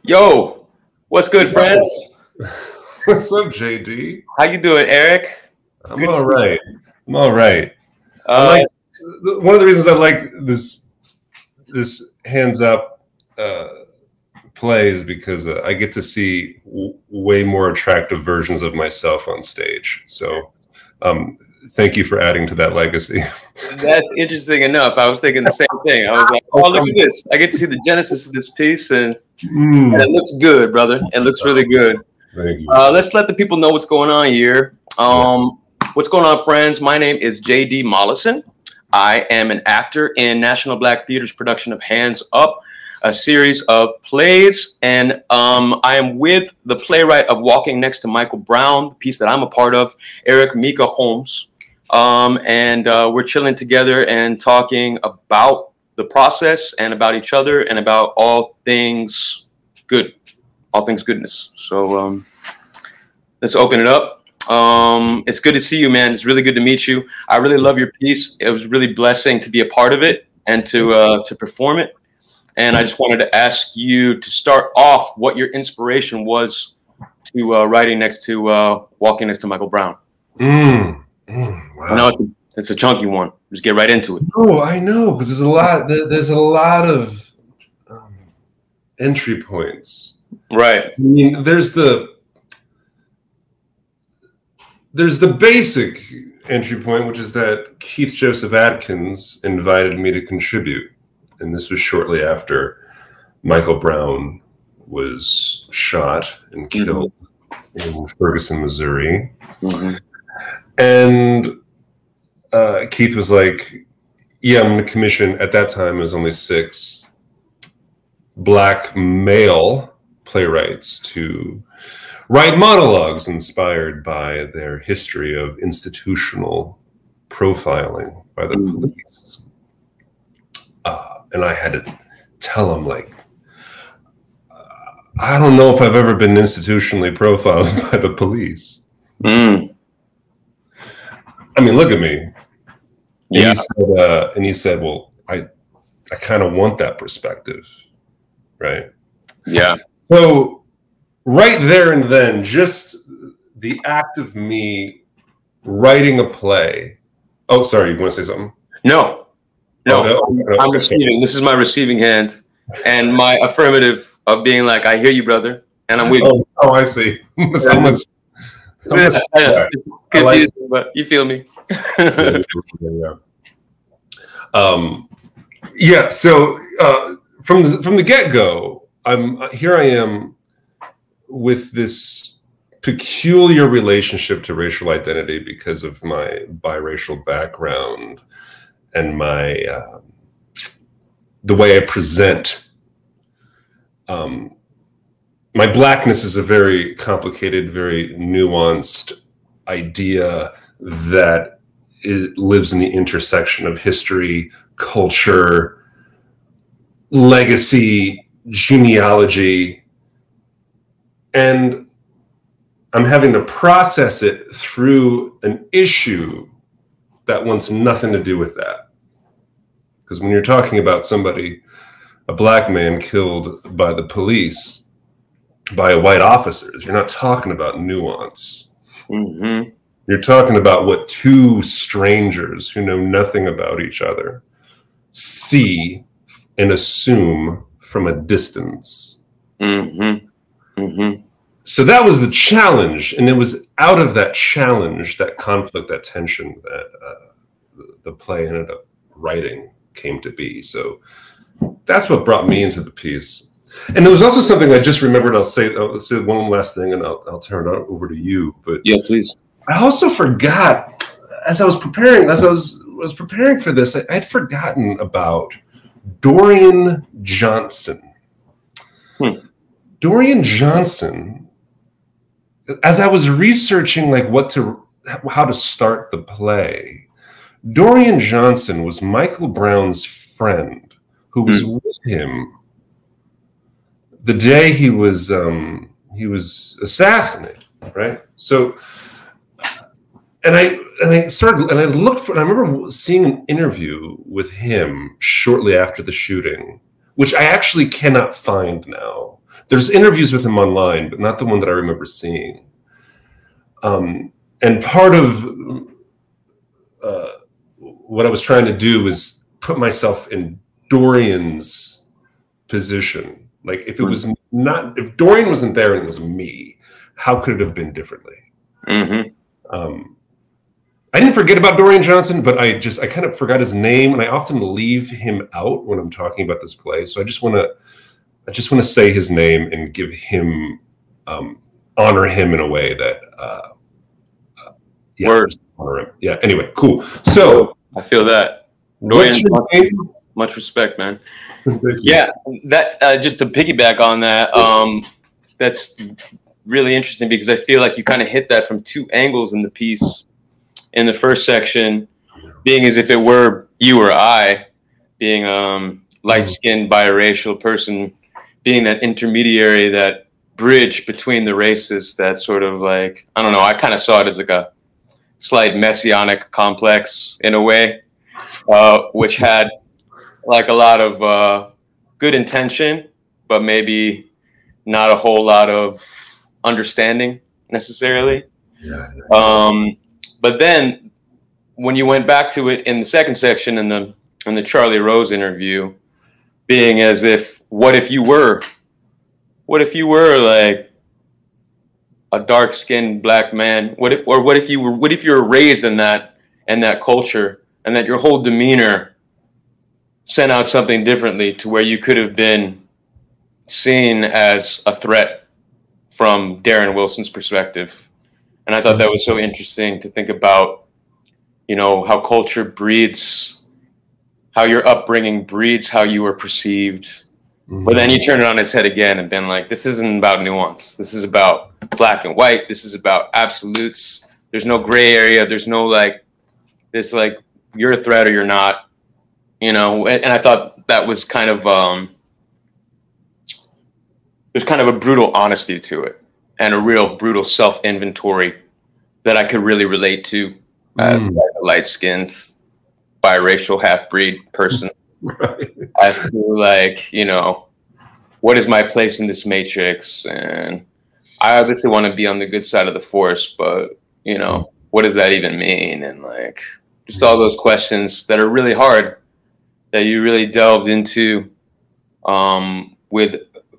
Yo, what's good, friends? What's up, JD? How you doing, Eric? I'm all right. I'm all right. One of the reasons I like this hands up play is because I get to see way more attractive versions of myself on stage. So thank you for adding to that legacy. That's interesting enough. I was thinking the same thing. I was like, oh, look at this. I get to see the genesis of this piece, and it looks good, brother. It looks really good. Thank you. Let's let the people know what's going on here. What's going on, friends? My name is J.D. Mollison. I am an actor in National Black Theater's production of Hands Up, a series of plays, and I am with the playwright of Walking Next to Michael Brown, the piece that I'm a part of, Eric Micha Holmes. We're chilling together and talking about the process and about each other and about all things good, all things goodness. So let's open it up. It's good to see you, man. It's really good to meet you. I really love your piece. It was really blessing to be a part of it and to perform it. And I just wanted to ask you to start off what your inspiration was to writing next to Walking Next to Michael Brown. Wow. I know it's a chunky one. Just get right into it. Oh, I know, because there's a lot of entry points. Right. I mean, there's the basic entry point, which is that Keith Josef Adkins invited me to contribute. And this was shortly after Michael Brown was shot and killed in Ferguson, Missouri. And Keith was like, yeah, I'm going to commission, at that time it was only 6 Black male playwrights to write monologues inspired by their history of institutional profiling by the police. And I had to tell him, like, I don't know if I've ever been institutionally profiled by the police. I mean, look at me. Yeah. And he said, well, I kind of want that perspective, right? Yeah. So right there and then, just the act of me writing a play. Oh, sorry, you want to say something? No. No, I'm receiving. This is my receiving hand and my affirmative of being like, I hear you, brother, and I'm with you. Oh, I see. Confusing, but you feel me. Yeah. So from the get-go, here I am with this peculiar relationship to racial identity because of my biracial background and my the way I present. My blackness is a very complicated, very nuanced idea that lives in the intersection of history, culture, legacy, genealogy, and I'm having to process it through an issue that wants nothing to do with that. Because when you're talking about somebody, a Black man killed by the police, by white officers, you're not talking about nuance. You're talking about what 2 strangers who know nothing about each other see and assume from a distance. So that was the challenge, and it was out of that challenge, that conflict, that tension, that the play ended up writing came to be. So that's what brought me into the piece. And there was also something I just remembered. I'll say one last thing, and I'll turn it over to you. But yeah, please. I also forgot, as I was preparing, for this, I'd forgotten about Dorian Johnson. Dorian Johnson, as I was researching like how to start the play, Dorian Johnson was Michael Brown's friend who was with him the day he was assassinated, right? So, and I looked for, and I remember seeing an interview with him shortly after the shooting, which I actually cannot find now. There's interviews with him online, but not the one that I remember seeing. And part of what I was trying to do was put myself in Dorian's position. Like, if it was not, if Dorian wasn't there and it was me, how could it have been differently? I didn't forget about Dorian Johnson, but I kind of forgot his name, and I often leave him out when I'm talking about this play. So I just want to say his name and give him, honor him in a way that, yeah, honor him. Yeah. Anyway, cool. So I feel that. Dorian, much respect, man. Yeah, that just to piggyback on that, that's really interesting because I feel like you kind of hit that from two angles in the piece. In the first section, being as if it were you or I, being light-skinned biracial person, being that intermediary, that bridge between the races, that sort of like, I don't know, I kind of saw it as like a slight messianic complex in a way, which had like a lot of good intention, but maybe not a whole lot of understanding necessarily. But then when you went back to it in the second section in the Charlie Rose interview, being as if, what if you were like a dark-skinned black man? What if you were raised in that culture, and that your whole demeanor sent out something differently to where you could have been seen as a threat from Darren Wilson's perspective. And I thought that was so interesting to think about, you know, how culture breeds, how your upbringing breeds how you were perceived. But then you turn it on its head again and been like, this isn't about nuance. This is about black and white. This is about absolutes. There's no gray area. There's no like, this like, you're a threat or you're not, you know. And I thought that was kind of, there's kind of a brutal honesty to it, and a real brutal self-inventory that I could really relate to as a light-skinned, biracial, half-breed person. As to, like, you know, what is my place in this matrix? And I obviously want to be on the good side of the force, but, you know, what does that even mean? And, like, just all those questions that are really hard, that you really delved into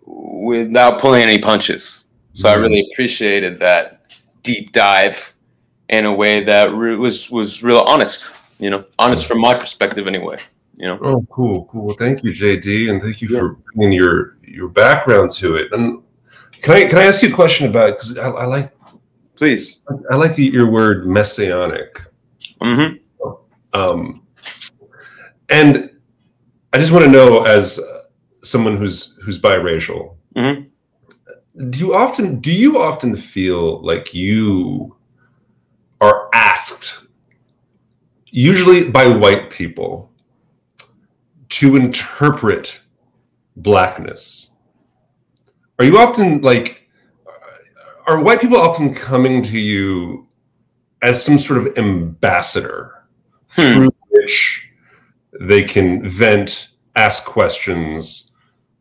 without pulling any punches. So I really appreciated that deep dive in a way that was real honest, you know, honest from my perspective anyway, you know. Oh, cool. Well, thank you, JD, and thank you for bringing your background to it. And can I ask you a question about it? Because I like, please, I like your word messianic. And I just want to know, as someone who's biracial, do you often feel like you are asked, usually by white people, to interpret blackness? Are you often like, are white people often coming to you as some sort of ambassador through which they can vent, ask questions,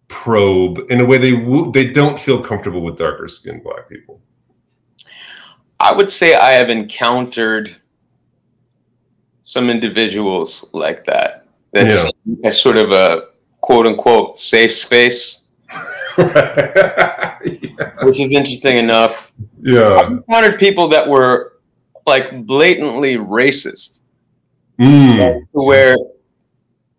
probe in a way they don't feel comfortable with darker skinned black people? I would say I have encountered some individuals like that. That's a sort of a quote unquote safe space, which is interesting enough. I've encountered people that were like blatantly racist, where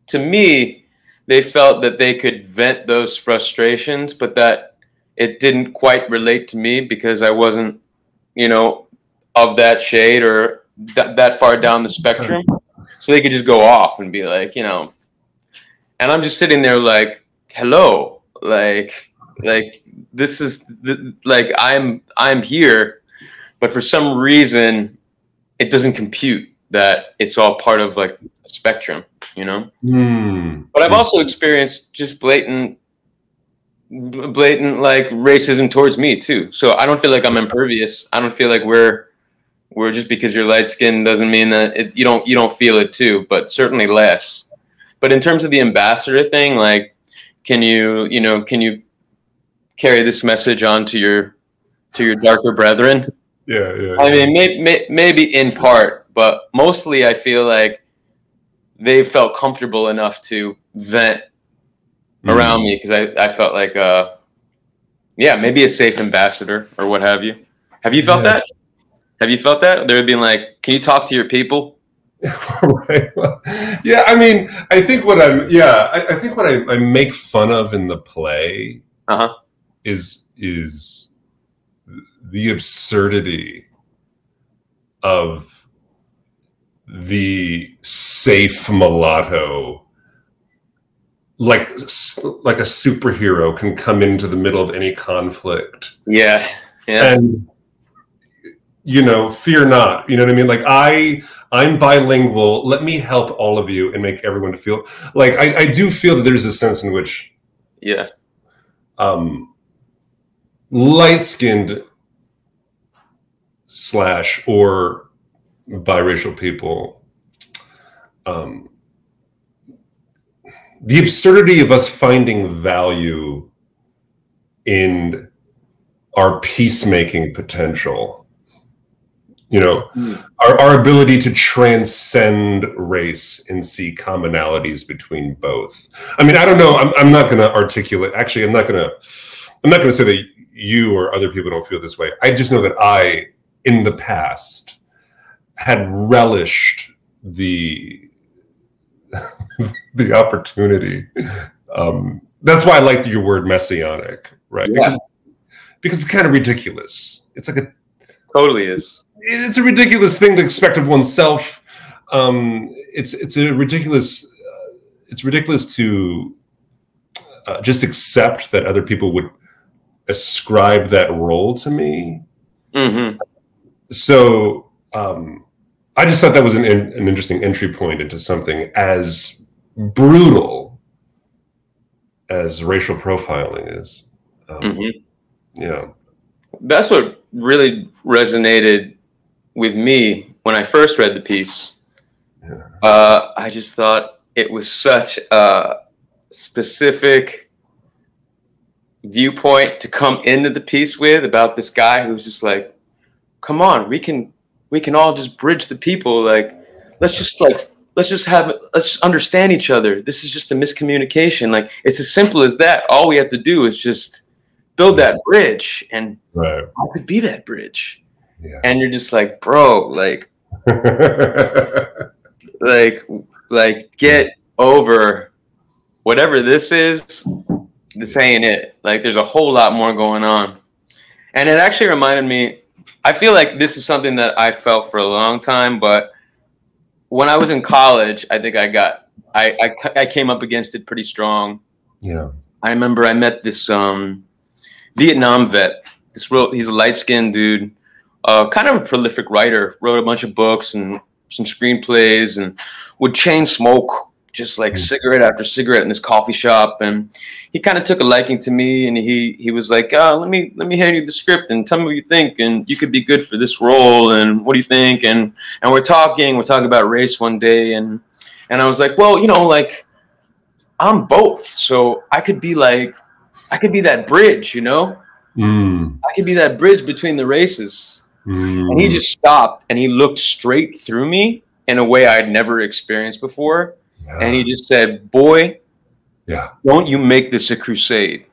to me, they felt that they could vent those frustrations, but that it didn't quite relate to me because I wasn't, you know, of that shade or that far down the spectrum. So they could just go off and be like, you know, and I'm just sitting there like, hello, like this is like, I'm here, but for some reason it doesn't compute that it's all part of like a spectrum, you know? But I've also experienced just blatant like racism towards me too. So I don't feel like I'm impervious. I don't feel like we're just because you're light skinned doesn't mean that you don't feel it too, but certainly less. But in terms of the ambassador thing, like, can you carry this message on to your darker brethren. Yeah. I mean, maybe in part, but mostly I feel like they felt comfortable enough to vent around me because I felt like, yeah, maybe a safe ambassador or what have you. Have you felt that? Have you felt that? They're being like, can you talk to your people? Right. Well, yeah, I mean, I think what I think what I make fun of in the play is the absurdity of the safe mulatto, like a superhero can come into the middle of any conflict. Yeah. And fear not. You know what I mean? Like I'm bilingual. Let me help all of you and make everyone feel like I do feel that there's a sense in which light-skinned / or biracial people, the absurdity of us finding value in our peacemaking potential, our ability to transcend race and see commonalities between both. I mean, I don't know. I'm not going to articulate. Actually, I'm not going to say that you or other people don't feel this way. I just know that I, in the past, had relished the opportunity. That's why I liked your word messianic, right? Yeah. Because it's kind of ridiculous. It's like totally is. It's a ridiculous thing to expect of oneself. It's ridiculous to just accept that other people would ascribe that role to me. So I just thought that was an interesting entry point into something as brutal as racial profiling is. Yeah, that's what really resonated with me when I first read the piece. I just thought it was such a specific viewpoint to come into the piece with, about this guy who's just like, come on, we can all just bridge the people. Like, let's just understand each other. This is just a miscommunication. Like, it's as simple as that. All we have to do is just build that bridge, and I could be that bridge. Yeah. And you're just like, bro, like, like get over whatever this is. This ain't it. Like, there's a whole lot more going on. And it actually reminded me, I feel like this is something that I felt for a long time, but when I was in college, I think I came up against it pretty strong. Yeah. I remember I met this Vietnam vet. He's a light-skinned dude, kind of a prolific writer, wrote a bunch of books and some screenplays, and would chain smoke just like cigarette after cigarette in this coffee shop. And he kind of took a liking to me, and he was like, let me hand you the script and tell me what you think, and you could be good for this role, and what do you think? And we're talking about race one day, and I was like, well, like, I'm both, so I could be that bridge, I could be that bridge between the races. And he just stopped and he looked straight through me in a way I'd never experienced before. Yeah. And he just said, boy, don't you make this a crusade.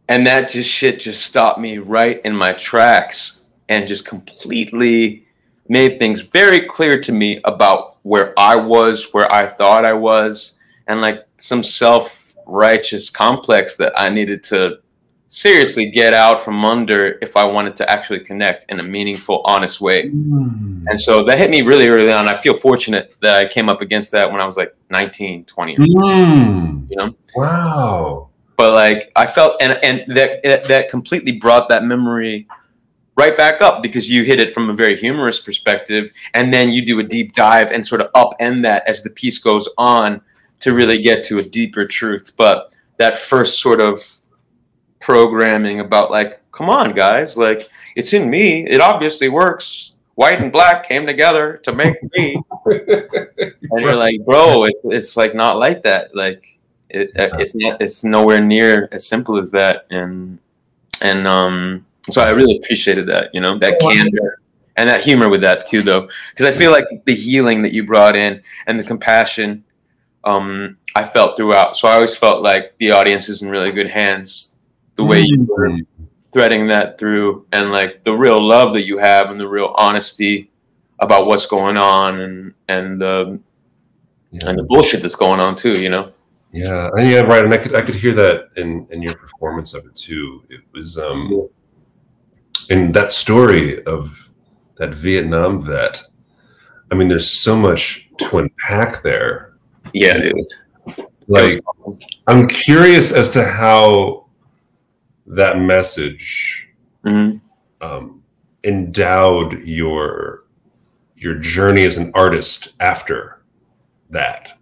And that shit just stopped me right in my tracks and just completely made things very clear to me about where I was, where I thought I was, and like some self-righteous complex that I needed to seriously get out from under if I wanted to actually connect in a meaningful, honest way. And so that hit me really early on. I feel fortunate that I came up against that when I was like 19, 20. Wow. But like, I felt, and that completely brought that memory right back up, because you hit it from a very humorous perspective, and then you do a deep dive and sort of upend that as the piece goes on to really get to a deeper truth. But that first sort of programming about like, come on guys, like, it's in me, it obviously works, white and black came together to make me. And you're like, bro, it's like not like that. Like, It's nowhere near as simple as that. So I really appreciated that, you know, that candor and that humor with that too, though, because I feel like the healing that you brought in and the compassion I felt throughout. So I always felt like the audience is in really good hands. The way you were threading that through, and like the real love that you have, and the real honesty about what's going on, and the bullshit that's going on too, you know. Yeah, right. And I could hear that in your performance of it too. It was in that story of that Vietnam vet. I mean, there's so much to unpack there. Yeah, dude. Like, I'm curious as to how that message endowed your journey as an artist after that.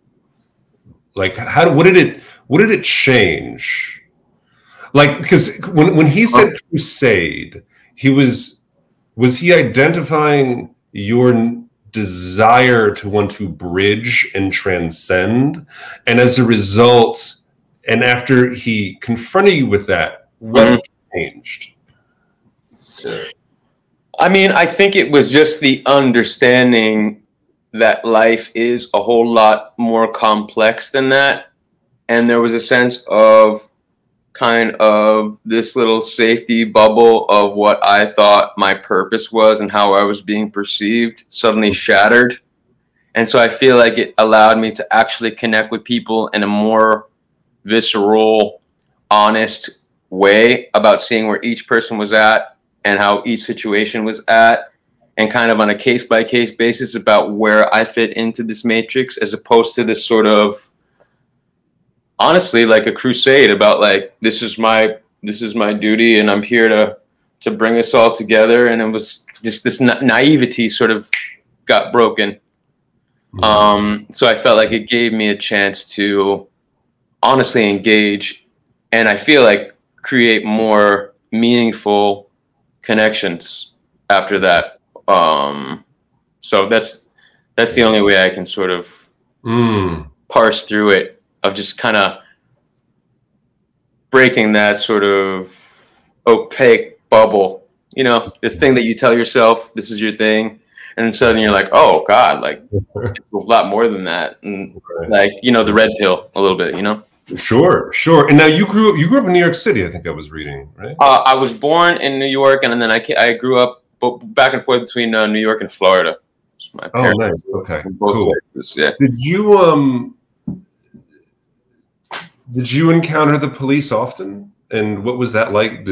Like, what did it change? Like, because when he said crusade, was he identifying your desire to want to bridge and transcend? And as a result, and after he confronted you with that, what changed? I mean, I think it was just the understanding that life is a whole lot more complex than that. And there was a sense of kind of this little safety bubble of what I thought my purpose was and how I was being perceived suddenly shattered. And so I feel like it allowed me to actually connect with people in a more visceral, honest way about seeing where each person was at and how each situation was at, and kind of on a case-by-case basis about where I fit into this matrix, as opposed to this sort of, honestly, like a crusade about like, this is my duty, and I'm here to bring us all together. And it was just this naivety sort of got broken. So I felt like it gave me a chance to honestly engage, and I feel like create more meaningful connections after that. So that's the only way I can sort of parse through it, of just kind of breaking that sort of opaque bubble, you know, this thing that you tell yourself, this is your thing. And then suddenly you're like, oh God, like it's a lot more than that. And like, you know, the red pill a little bit, you know? Sure. And now you grew up in New York City, I think I was reading, right? I was born in New York, and then I grew up back and forth between New York and Florida. My parents, nice. Okay, cool. Places, yeah. Did you encounter the police often? And what was that like?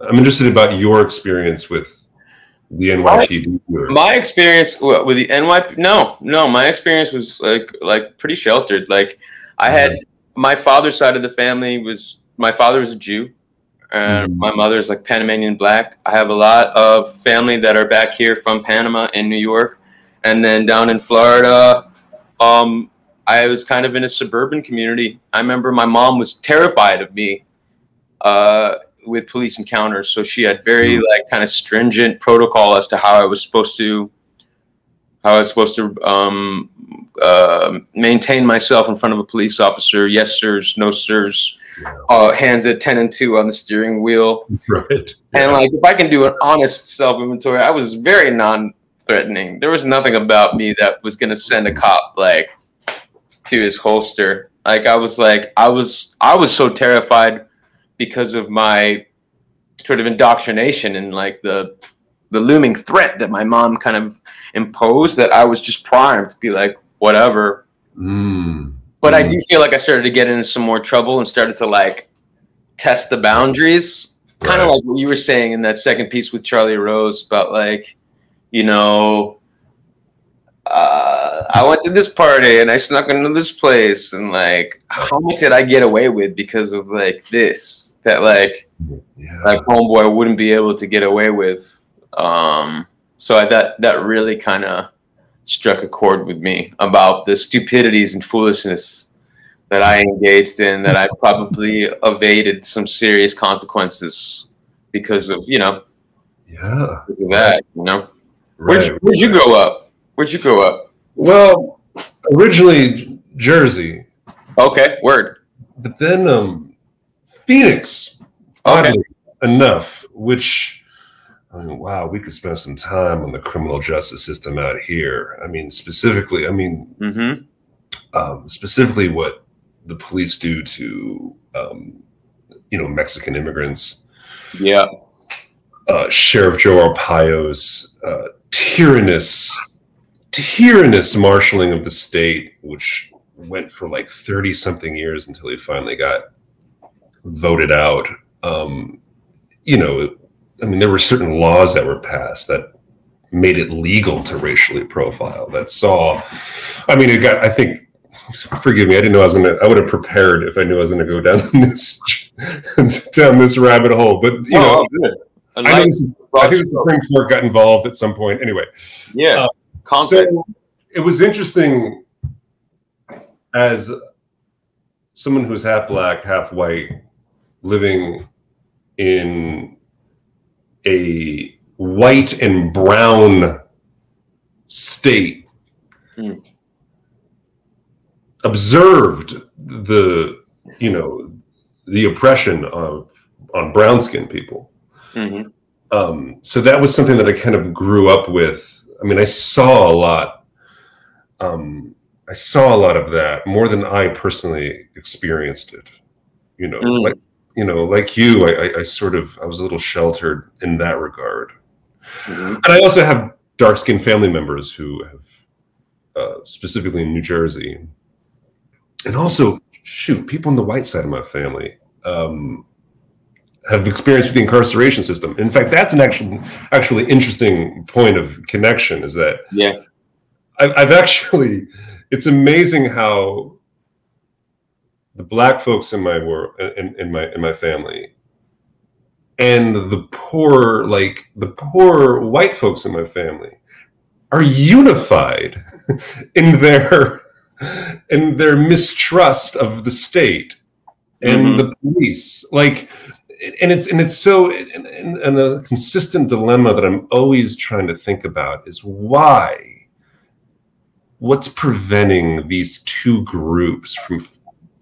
I'm interested about your experience with the NYPD. My experience with the NYPD, no, my experience was like pretty sheltered. Like I had my father's side of the family my father was a Jew, and my mother's like Panamanian black. I have a lot of family that are back here from Panama and New York, and then down in Florida, I was kind of in a suburban community. I remember my mom was terrified of me with police encounters, so she had very like kind of stringent protocol as to how I was supposed to maintain myself in front of a police officer. Yes sirs, no sirs, hands at 10 and 2 on the steering wheel. Right. And like, if I can do an honest self-inventory, I was very non-threatening. There was nothing about me that was going to send a cop like to his holster. Like I was so terrified because of my sort of indoctrination and like the looming threat that my mom kind of imposed, that I was just primed to be like, whatever. But I do feel like I started to get into some more trouble and started to like test the boundaries. Kind of like what you were saying in that second piece with Charlie Rose about like, you know, I went to this party and I snuck into this place, and like, how much did I get away with because of like this, that like homeboy wouldn't be able to get away with. So that really kind of struck a chord with me about the stupidities and foolishness that I engaged in, that I probably evaded some serious consequences because of, you know, because of that, you know. Where'd you grow up? Where'd you grow up? Well, originally Jersey, Okay, word. But then Phoenix, oddly enough, which, I mean, wow, we could spend some time on the criminal justice system out here. I mean, specifically, specifically what the police do to, Mexican immigrants. Yeah. Sheriff Joe Arpaio's tyrannous marshaling of the state, which went for like 30-something years until he finally got voted out. There were certain laws that were passed that made it legal to racially profile. I think, forgive me, I didn't know I would have prepared if I knew I was going to go down this rabbit hole. But, I think the Supreme Court got involved at some point. Anyway. Yeah. So it was interesting as someone who's half black, half white, living in a white and brown state, observed the oppression on brown skinned people. So that was something that I kind of grew up with. I mean, I saw a lot of that, more than I personally experienced it. Like you, I was a little sheltered in that regard. And I also have dark-skinned family members who have, specifically in New Jersey, and also, people on the white side of my family have experience with the incarceration system. In fact, that's an actually interesting point of connection, is that I've actually, it's amazing how the black folks in my in my family and the poor white folks in my family are unified in their mistrust of the state and the police. And it's so, and a consistent dilemma that I'm always trying to think about is what's preventing these two groups from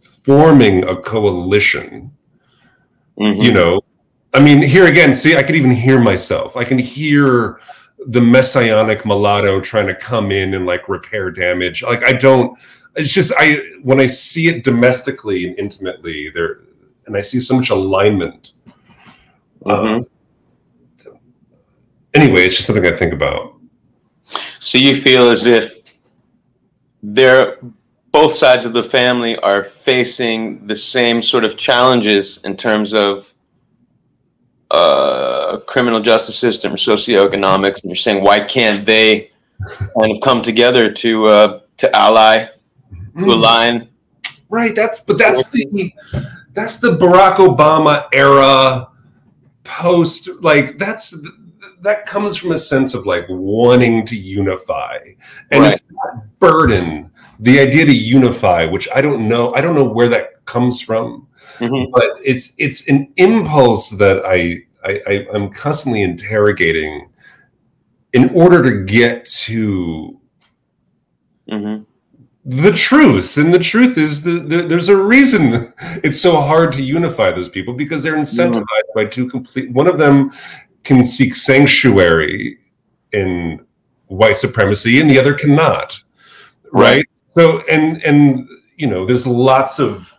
forming a coalition? I mean, here again, see, I could even hear myself. I can hear the messianic mulatto trying to come in and repair damage. When I see it domestically and intimately there, and I see so much alignment. Anyway, it's just something I think about. So you feel as if both sides of the family are facing the same sort of challenges in terms of criminal justice system or socioeconomics, and you're saying, why can't they kind of come together to ally, to align? Right. That's the Barack Obama era post, that comes from a sense of wanting to unify, and it's that burden, the idea to unify, which I don't know where that comes from, but it's an impulse that I'm constantly interrogating in order to get to the truth. And the truth is there's a reason it's so hard to unify those people, because they're incentivized by one of them can seek sanctuary in white supremacy and the other cannot, right? So and there's lots of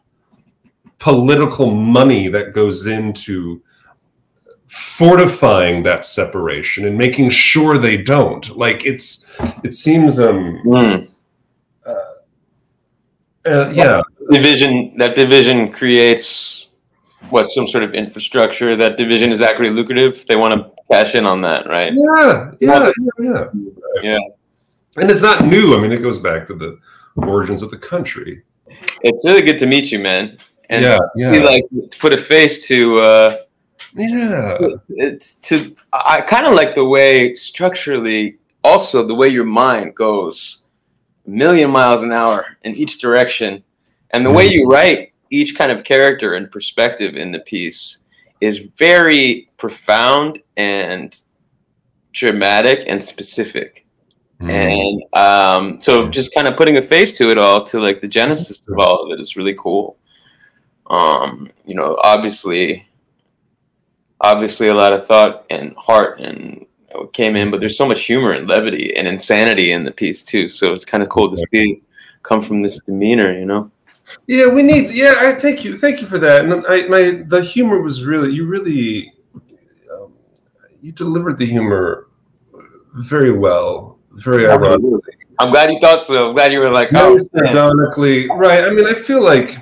political money that goes into fortifying that separation and making sure they don't. It seems that division creates some sort of infrastructure. That division is actually lucrative. They want to cash in on that, right? Yeah. And it's not new. I mean, it goes back to the origins of the country. It's really good to meet you, man. And to put a face to I kind of like the way structurally, also the way your mind goes a million miles an hour in each direction, and the way you write each kind of character and perspective in the piece is very profound and dramatic and specific. And so just kind of putting a face to it all, to like the genesis of all of it, is really cool. You know, obviously a lot of thought and heart and came in, but there's so much humor and levity and insanity in the piece too. So it's kind of cool to see come from this demeanor, you know. Yeah, we need. Yeah, I thank you for that. And the humor was really, you delivered the humor very well, very ironically. I'm glad you thought so. I'm glad you were like, very sardonically, right? I mean, I feel like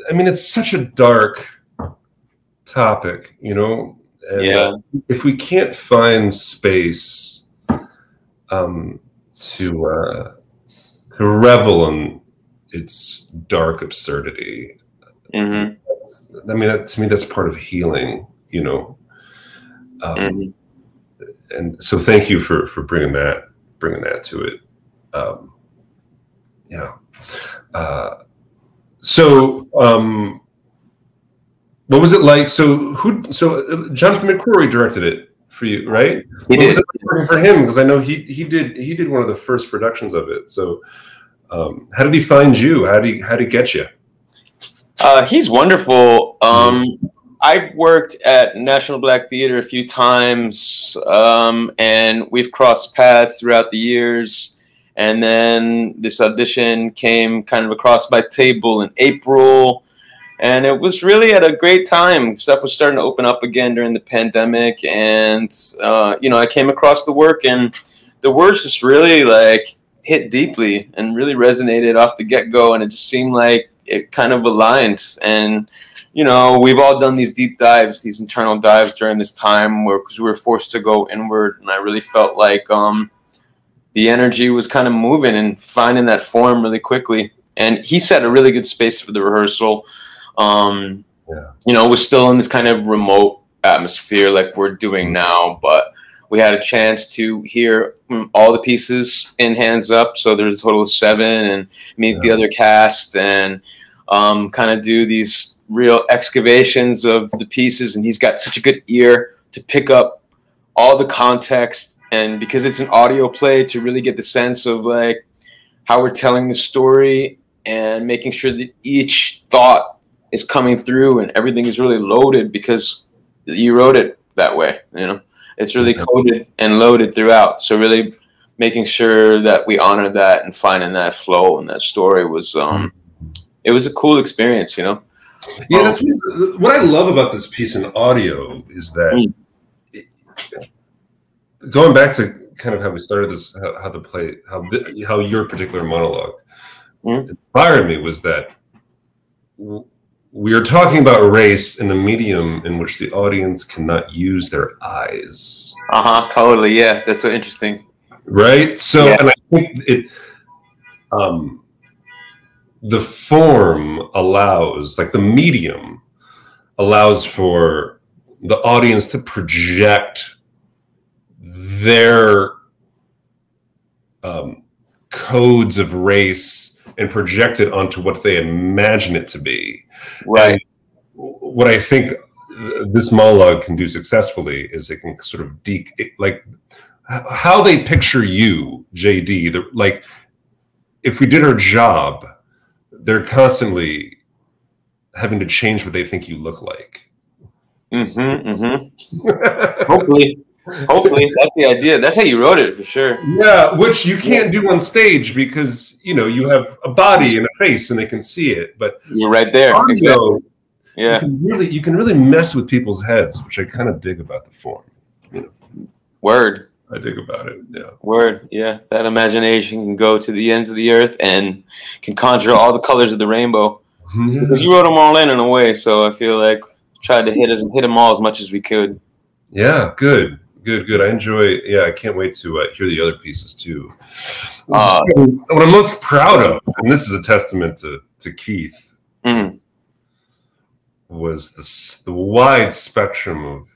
it's such a dark topic, you know. And, if we can't find space to revel in its dark absurdity, I mean, to me, that's part of healing, you know. And so, thank you for bringing that to it. What was it like? So Jonathan McCrory directed it for you, right? He did. Was it working for him? Because I know he did one of the first productions of it. So how did he find you? How did he get you? He's wonderful. I've worked at National Black Theater a few times, and we've crossed paths throughout the years. And then this audition came kind of across my table in April. And it was really at a great time. Stuff was starting to open up again during the pandemic. And, you know, I came across the work, and the words just really, like, hit deeply and really resonated off the get-go. And it just seemed like it kind of aligned. And, you know, we've all done these deep dives, these internal dives during this time because we were forced to go inward. And I really felt like the energy was kind of moving and finding that form really quickly. And he set a really good space for the rehearsal. You know, we're still in this kind of remote atmosphere like we're doing now, but we had a chance to hear all the pieces in Hands Up. So there's a total of 7, and meet the other cast and kind of do these real excavations of the pieces. And he's got such a good ear to pick up all the context, and because it's an audio play, to really get the sense of like how we're telling the story and making sure that each thought is coming through and everything is really loaded because you wrote it that way, you know. It's really coded and loaded throughout. So really making sure that we honor that and finding that flow and that story was it was a cool experience, you know. Yeah, that's what I love about this piece in audio is that going back to kind of how we started this, how the play, how your particular monologue inspired me was that we are talking about race in a medium in which the audience cannot use their eyes. Totally. Yeah, that's so interesting. Right. So, and I think it, the form allows, like the medium allows for the audience to project their codes of race and project it onto what they imagine it to be. Right. And what I think this monologue can do successfully is it can sort of like how they picture you, JD. Like if we did our job, they're constantly having to change what they think you look like. Hopefully that's the idea. That's how you wrote it for sure. Yeah, which you can't do on stage because you know you have a body and a face and they can see it. But you're right there. Audio, yeah, you can really mess with people's heads, which I kind of dig about the form. You know, word. I dig about it. Yeah, word. Yeah, that imagination can go to the ends of the earth and can conjure all the colors of the rainbow. Yeah. Because you wrote them all in a way, so I feel like tried to hit them all as much as we could. Yeah, good. I enjoy. Yeah, I can't wait to hear the other pieces too. What I'm most proud of, and this is a testament to Keith, was the wide spectrum of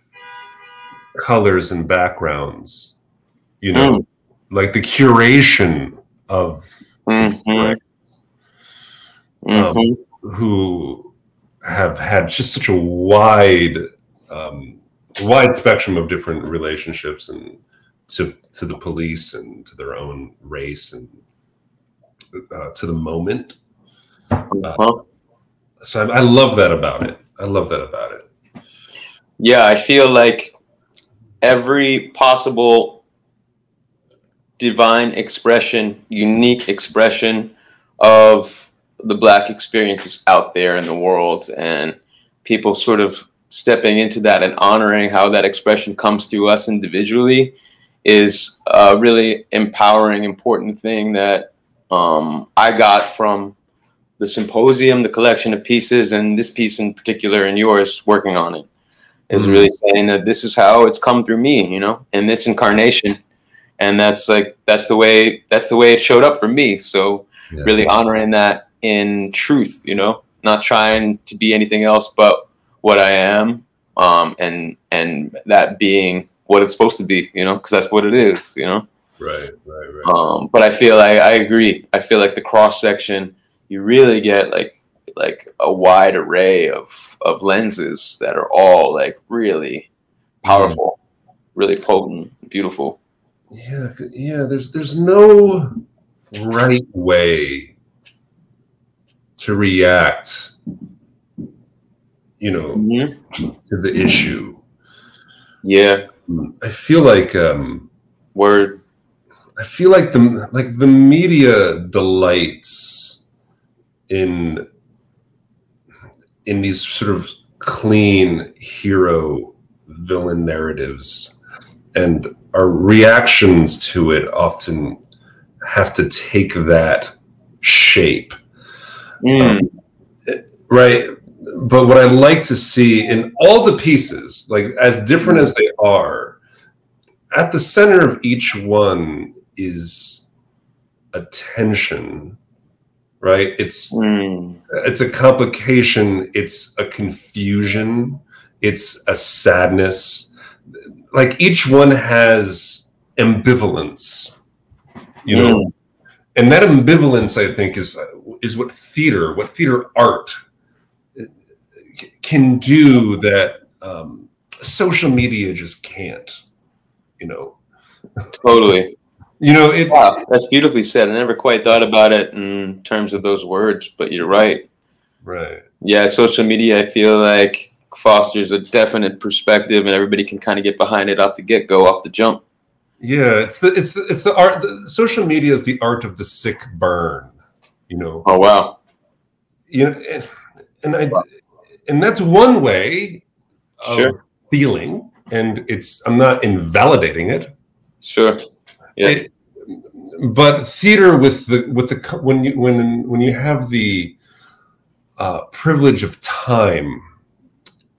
colors and backgrounds. You know, like the curation of who have had just such a wide spectrum of different relationships and to the police and to their own race and to the moment. So I love that about it. I love that about it. Yeah, I feel like every possible divine expression, unique expression of the Black experience is out there in the world, and people sort of stepping into that and honoring how that expression comes through us individually is a really empowering, important thing that I got from the symposium, the collection of pieces, and this piece in particular, and yours working on it, is really saying that this is how it's come through me, you know, in this incarnation. And that's the way it showed up for me. So really honoring that in truth, you know, not trying to be anything else but what I am, and that being what it's supposed to be, you know, because that's what it is, you know. Right. But I feel I agree. I feel like the cross section, you really get like a wide array of lenses that are all like really powerful, really potent, beautiful. Yeah. There's no right way to react, you know, to the issue. Yeah. I feel like word. I feel like the media delights in these sort of clean hero villain narratives, and our reactions to it often have to take that shape. Right. But what I like to see in all the pieces, like as different as they are, at the center of each one is a tension, right? It's a complication, it's a confusion, it's a sadness. Like each one has ambivalence, you know, and that ambivalence, I think, is what theater art can do that social media just can't, you know. Totally. You know, wow, that's beautifully said. I never quite thought about it in terms of those words, but you're right. Right. Yeah, social media, I feel like fosters a definite perspective, and everybody can kind of get behind it off the get-go, off the jump. Yeah, it's the art. Social media is the art of the sick burn, you know. Oh wow. You know, and that's one way of feeling, and I'm not invalidating it. Sure. Yeah. But theater when you have the privilege of time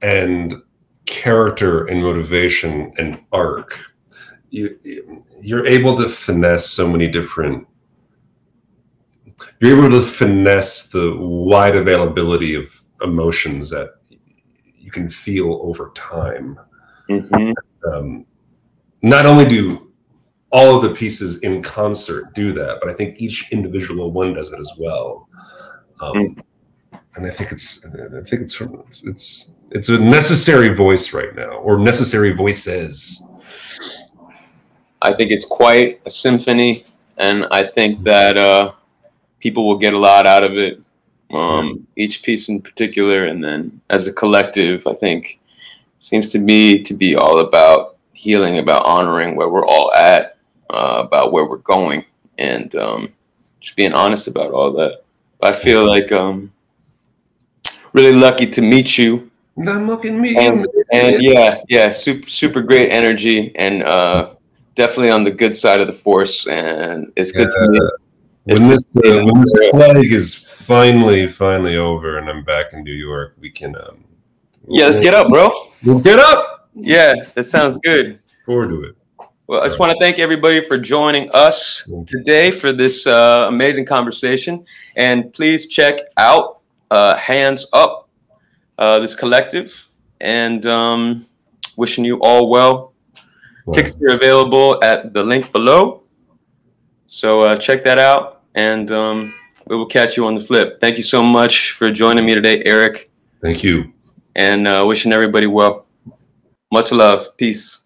and character and motivation and arc, you're able to finesse so many different. You're able to finesse the wide availability of emotions that you can feel over time. Not only do all of the pieces in concert do that, but I think each individual one does it as well. And I think it's a necessary voice right now, or necessary voices. I think it's quite a symphony, and I think that people will get a lot out of it. Each piece in particular, and then as a collective, I think seems to me to be all about healing, about honoring where we're all at, about where we're going, and just being honest about all that. I feel like really lucky to meet you. And yeah, super great energy, and definitely on the good side of the force, and it's good to meet. When this plague is finally over and I'm back in New York, we can let's get up, bro. We'll get up. Yeah, that sounds good. Forward to it. Well, I just want to thank everybody for joining us today for this amazing conversation, and please check out Hands Up, this collective, and wishing you all well. Tickets are available at the link below, so check that out, and we will catch you on the flip. Thank you so much for joining me today, Eric. Thank you. And wishing everybody well. Much love. Peace.